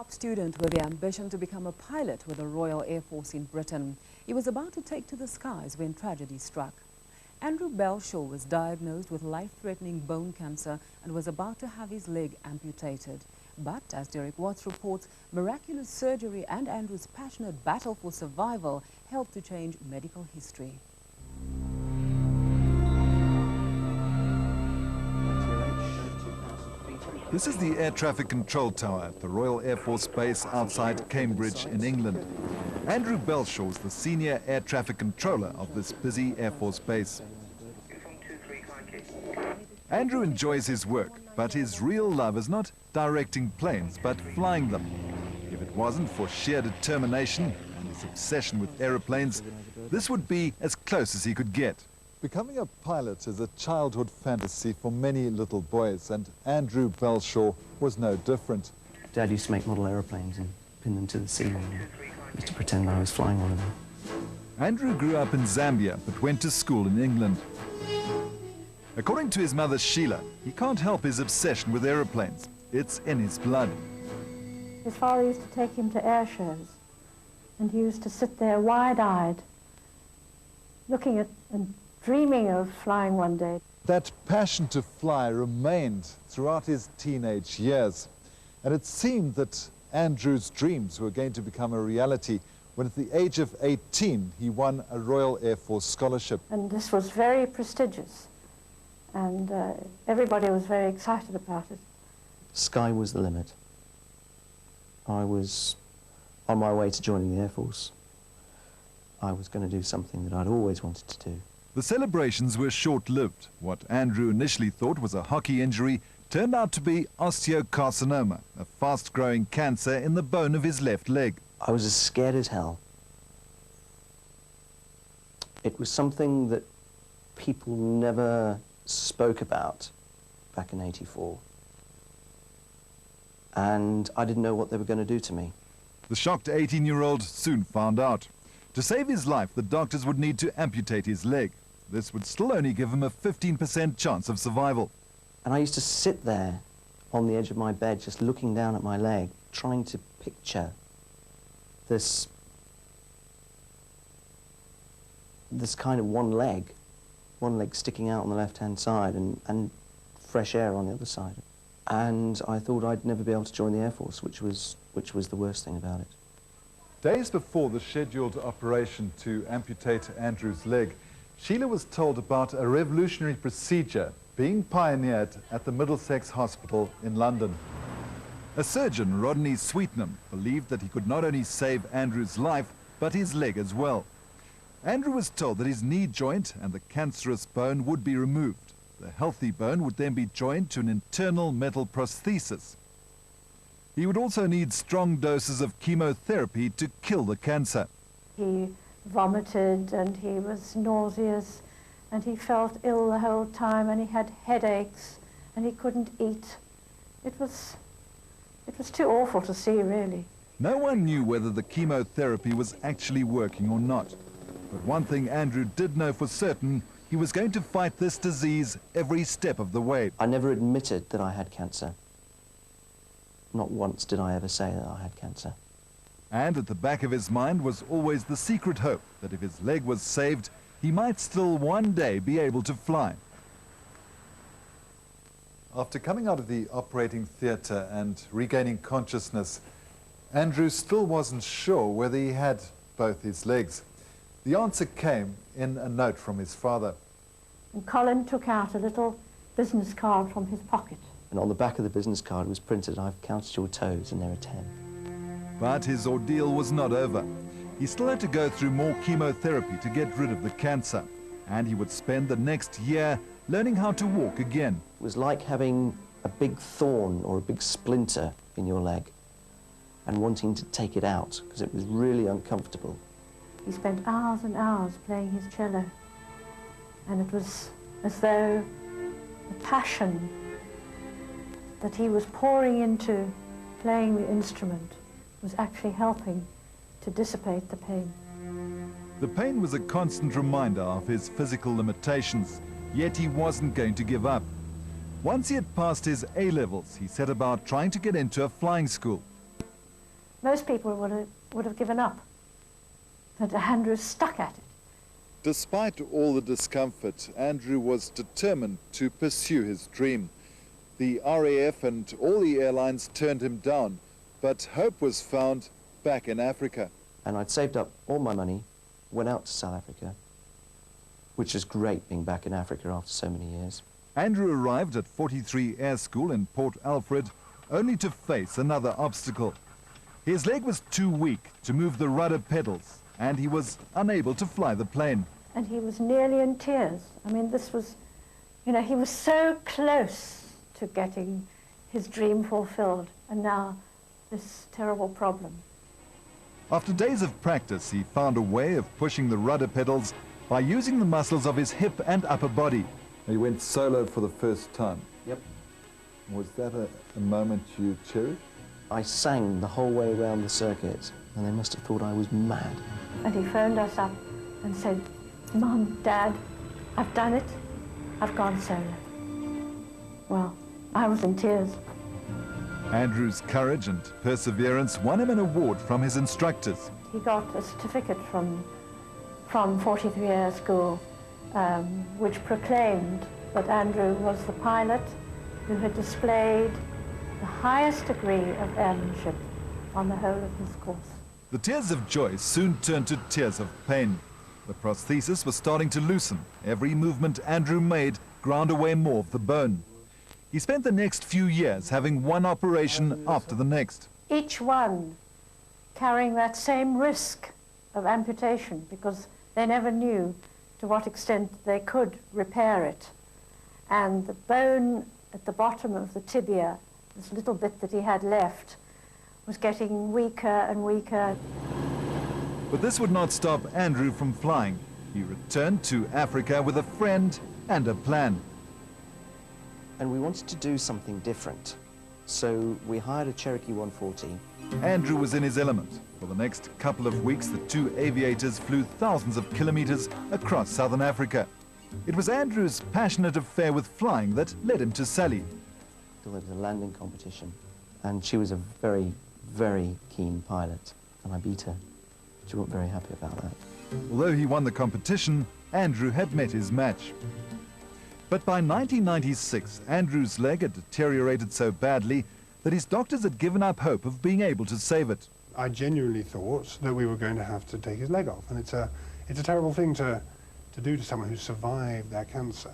top student with the ambition to become a pilot with the Royal Air Force in Britain. He was about to take to the skies when tragedy struck. Andrew Belshaw was diagnosed with life-threatening bone cancer and was about to have his leg amputated. But, as Derek Watts reports, miraculous surgery and Andrew's passionate battle for survival helped to change medical history. This is the air traffic control tower at the Royal Air Force Base outside Cambridge in England. Andrew Belshaw is the senior air traffic controller of this busy Air Force base. Andrew enjoys his work, but his real love is not directing planes, but flying them. If it wasn't for sheer determination and his obsession with aeroplanes, this would be as close as he could get. Becoming a pilot is a childhood fantasy for many little boys, and Andrew Belshaw was no different. Dad used to make model aeroplanes and pin them to the ceiling. I used to pretend I was flying one of them. Andrew grew up in Zambia, but went to school in England. According to his mother Sheila, he can't help his obsession with aeroplanes. It's in his blood. His father used to take him to air shows, and he used to sit there wide-eyed, looking at and dreaming of flying one day. That passion to fly remained throughout his teenage years, and it seemed that Andrew's dreams were going to become a reality when at the age of 18 he won a Royal Air Force scholarship. And this was very prestigious, and everybody was very excited about it. Sky was the limit. I was on my way to joining the Air Force. I was going to do something that I'd always wanted to do. The celebrations were short-lived. What Andrew initially thought was a hockey injury turned out to be osteocarcinoma, a fast-growing cancer in the bone of his left leg. I was as scared as hell. It was something that people never spoke about back in '84. And I didn't know what they were going to do to me. The shocked 18-year-old soon found out. To save his life, the doctors would need to amputate his leg. This would still only give him a 15% chance of survival. And I used to sit there on the edge of my bed, just looking down at my leg, trying to picture this kind of one leg sticking out on the left-hand side and fresh air on the other side. And I thought I'd never be able to join the Air Force, which was the worst thing about it. Days before the scheduled operation to amputate Andrew's leg, Sheila was told about a revolutionary procedure being pioneered at the Middlesex Hospital in London. A surgeon, Rodney Sweetnam, believed that he could not only save Andrew's life, but his leg as well. Andrew was told that his knee joint and the cancerous bone would be removed. The healthy bone would then be joined to an internal metal prosthesis. He would also need strong doses of chemotherapy to kill the cancer. He vomited and he was nauseous and he felt ill the whole time and he had headaches and he couldn't eat. It was too awful to see, really. No one knew whether the chemotherapy was actually working or not. But one thing Andrew did know for certain, he was going to fight this disease every step of the way. I never admitted that I had cancer. Not once did I ever say that I had cancer. And at the back of his mind was always the secret hope that if his leg was saved, he might still one day be able to fly. After coming out of the operating theatre and regaining consciousness, Andrew still wasn't sure whether he had both his legs. The answer came in a note from his father. And Colin took out a little business card from his pocket. And on the back of the business card was printed, "I've counted your toes and there are 10. But his ordeal was not over. He still had to go through more chemotherapy to get rid of the cancer. And he would spend the next year learning how to walk again. It was like having a big thorn or a big splinter in your leg and wanting to take it out because it was really uncomfortable. He spent hours and hours playing his cello, and it was as though the passion that he was pouring into playing the instrument was actually helping to dissipate the pain. The pain was a constant reminder of his physical limitations, yet he wasn't going to give up. Once he had passed his A-levels, he set about trying to get into a flying school. most people would have given up. But Andrew stuck at it. Despite all the discomfort, Andrew was determined to pursue his dream. The RAF and all the airlines turned him down, but hope was found back in Africa. And I'd saved up all my money, went out to South Africa, which is great being back in Africa after so many years. Andrew arrived at 43 Air School in Port Alfred only to face another obstacle. His leg was too weak to move the rudder pedals, and he was unable to fly the plane. And he was nearly in tears. I mean, this was, you know, he was so close to getting his dream fulfilled, and now this terrible problem. After days of practice, he found a way of pushing the rudder pedals by using the muscles of his hip and upper body. He went solo for the first time. Yep. Was that a moment you cherished? I sang the whole way around the circuit, and they must have thought I was mad. And he phoned us up and said, "Mum, Dad, I've done it. I've gone solo." Well, I was in tears. Andrew's courage and perseverance won him an award from his instructors. He got a certificate from 43 Air School, which proclaimed that Andrew was the pilot who had displayed the highest degree of airmanship on the whole of his course. The tears of joy soon turned to tears of pain. The prosthesis was starting to loosen. Every movement Andrew made ground away more of the bone. He spent the next few years having one operation after the next. Each one carrying that same risk of amputation, because they never knew to what extent they could repair it. And the bone at the bottom of the tibia, this little bit that he had left, was getting weaker and weaker. But this would not stop Andrew from flying. He returned to Africa with a friend and a plan. And we wanted to do something different. So we hired a Cherokee 140. Andrew was in his element. For the next couple of weeks, the two aviators flew thousands of kilometers across southern Africa. It was Andrew's passionate affair with flying that led him to Sally. There was a landing competition, and she was a very, very keen pilot, and I beat her. She wasn't very happy about that. Although he won the competition, Andrew had met his match. But by 1996, Andrew's leg had deteriorated so badly that his doctors had given up hope of being able to save it. I genuinely thought that we were going to have to take his leg off, and it's a terrible thing to do to someone who survived their cancer.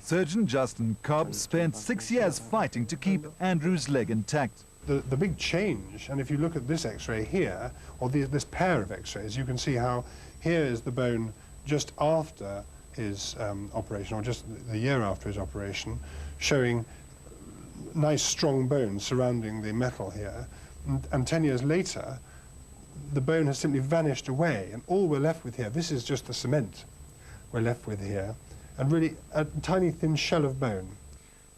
Surgeon Justin Cobb spent 6 years fighting to keep Andrew's leg intact. The big change, and if you look at this x-ray here, or this pair of x-rays, you can see how here is the bone just after his operation, or just the year after his operation, showing nice strong bones surrounding the metal here. And 10 years later, the bone has simply vanished away, and all we're left with here, this is just the cement we're left with here, and really a tiny thin shell of bone.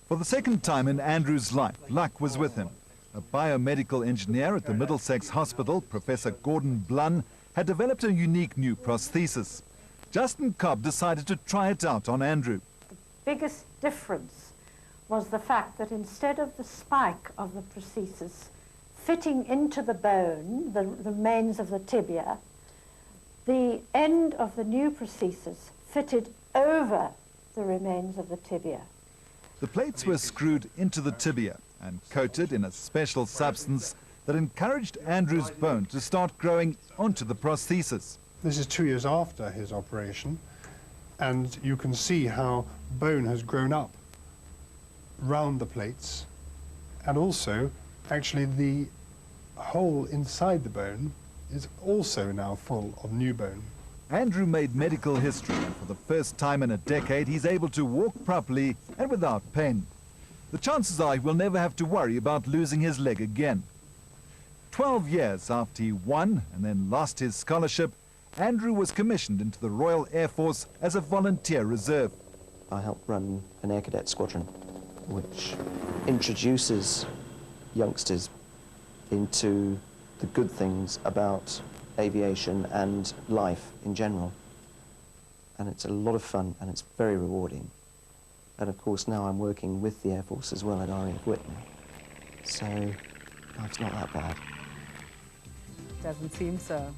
For the second time in Andrew's life, luck was with him. A biomedical engineer at the Middlesex Hospital, Professor Gordon Blunn, had developed a unique new prosthesis. Justin Cobb decided to try it out on Andrew. The biggest difference was the fact that instead of the spike of the prosthesis fitting into the bone, the remains of the tibia, the end of the new prosthesis fitted over the remains of the tibia. The plates were screwed into the tibia and coated in a special substance that encouraged Andrew's bone to start growing onto the prosthesis. This is 2 years after his operation, and you can see how bone has grown up round the plates, and also actually the hole inside the bone is also now full of new bone. Andrew made medical history, and for the first time in a decade, he's able to walk properly and without pain. The chances are he will never have to worry about losing his leg again. 12 years after he won and then lost his scholarship, Andrew was commissioned into the Royal Air Force as a volunteer reserve. I helped run an Air Cadet squadron, which introduces youngsters into the good things about aviation and life in general. And it's a lot of fun, and it's very rewarding. And of course now I'm working with the Air Force as well at RAF Whitney. So life's not that bad. Doesn't seem so.